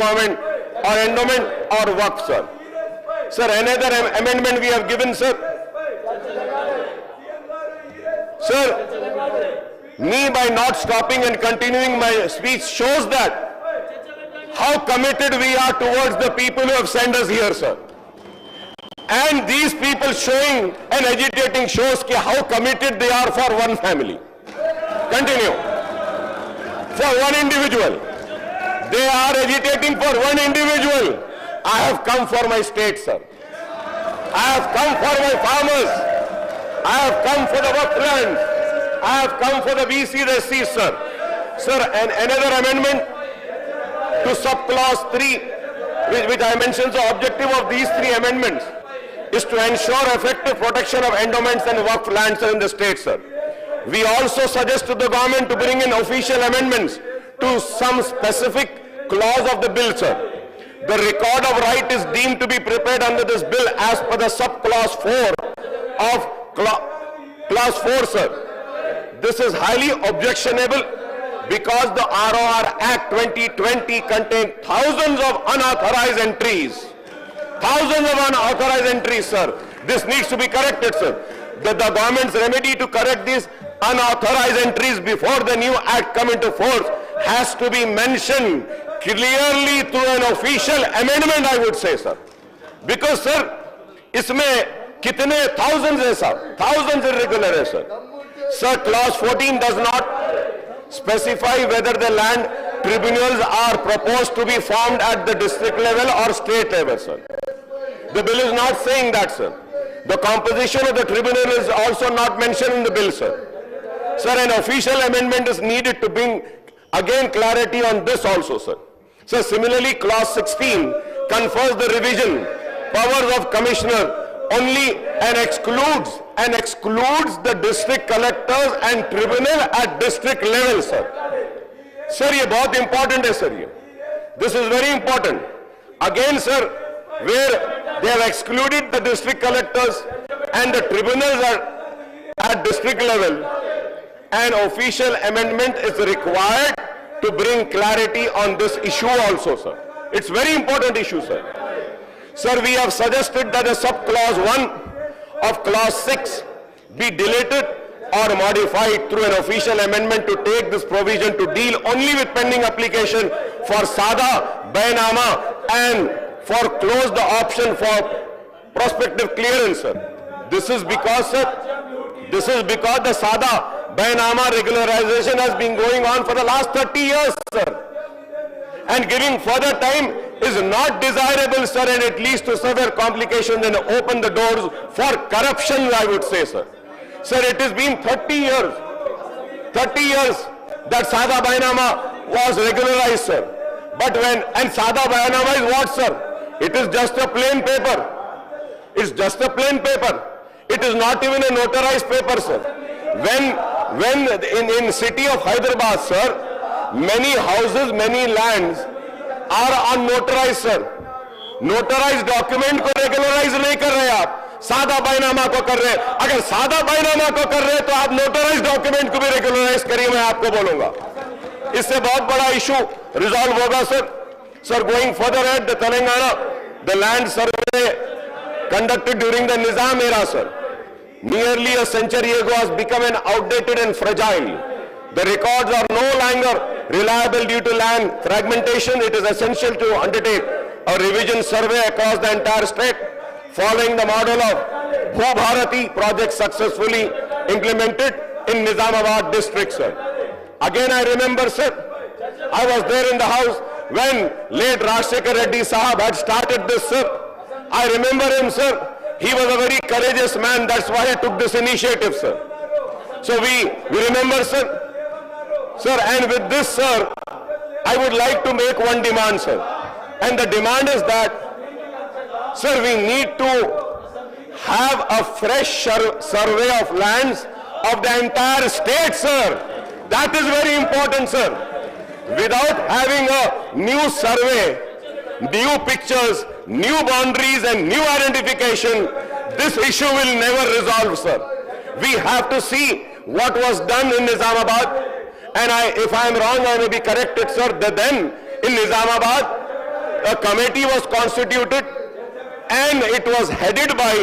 government or endowment or waqf, sir. Sir, another amendment we have given, sir. Sir, me by not stopping and continuing my speech shows that how committed we are towards the people who have sent us here, sir. And these people showing and agitating shows how committed they are for one family. Continue. For one individual. They are agitating for one individual. I have come for my state, sir. I have come for my farmers. I have come for the waqf land. I have come for the BC, the SC, sir. Sir, and another amendment to subclause 3, which I mentioned, the objective of these 3 amendments is to ensure effective protection of endowments and waqf lands in the state, sir. We also suggest to the government to bring in official amendments to some specific clause of the bill, sir. The record of right is deemed to be prepared under this bill as per the subclause 4 of clause 4, sir. This is highly objectionable because the ROR Act 2020 contains thousands of unauthorized entries. Thousands of unauthorized entries, sir. This needs to be corrected, sir. The government's remedy to correct these unauthorized entries before the new act come into force has to be mentioned clearly through an official amendment, I would say, sir. Because, sir, इसमें कितने thousands है, sir? Thousands irregular है, sir. Sir, clause 14 does not specify whether the land tribunals are proposed to be formed at the district level or state level, sir. The bill is not saying that, sir. The composition of the tribunal is also not mentioned in the bill, sir. Sir, an official amendment is needed to bring again clarity on this also, sir. So similarly, clause 16 confers the revision powers of commissioner only and excludes the district collectors and tribunal at district level, sir. Sir, ये बहुत important है, sir. This is very important. Again, sir, where they have excluded the district collectors and the tribunals are at district level, an official amendment is required to bring clarity on this issue also, sir. It's very important issue, sir. Sir, we have suggested that the subclause 1 of clause 6 be deleted or modified through an official amendment to take this provision to deal only with pending application for Sada, Bainama and foreclose the option for prospective clearance, sir. This is because the Sada, Bainama regularization has been going on for the last 30 years, sir. And giving further time is not desirable, sir, and it leads to severe complications and open the doors for corruption, I would say, sir. Sir, it has been 30 years that Sada Bainama was regularized, sir. But and Sada Bainama is what, sir? It is just a plain paper. It's just a plain paper. It is not even a notarized paper, sir. When in city of Hyderabad, sir, many houses, many lands are unnotarized, sir. Notarized document को regularize नहीं कर रहे आप, सादा बायनामा को कर रहे. अगर सादा बायनामा को कर रहे तो आप notarized document को भी regularize करिए, मैं आपको बोलूँगा. इससे बहुत बड़ा issue resolve होगा, sir. Sir, going further ahead, the Telangana, the land survey conducted during the Nizam era, sir, nearly a century ago has become an outdated and fragile. The records are no longer reliable due to land fragmentation. It is essential to undertake a revision survey across the entire state, following the model of Bhubharati project successfully implemented in Nizamabad district, sir. Again, I remember, sir, I was there in the house when late Rajshekhar Reddy Sahab had started this, sir. I remember him, sir. He was a very courageous man. That's why he took this initiative, sir. So we remember, sir. Sir, and with this, sir, I would like to make one demand, sir. And the demand is that, sir, we need to have a fresh survey of lands of the entire state, sir. That is very important, sir. Without having a new survey, new pictures, new boundaries and new identification, this issue will never resolve, sir. We have to see what was done in Nizamabad. And if I am wrong, I may be corrected, sir, that then in Nizamabad, a committee was constituted and it was headed by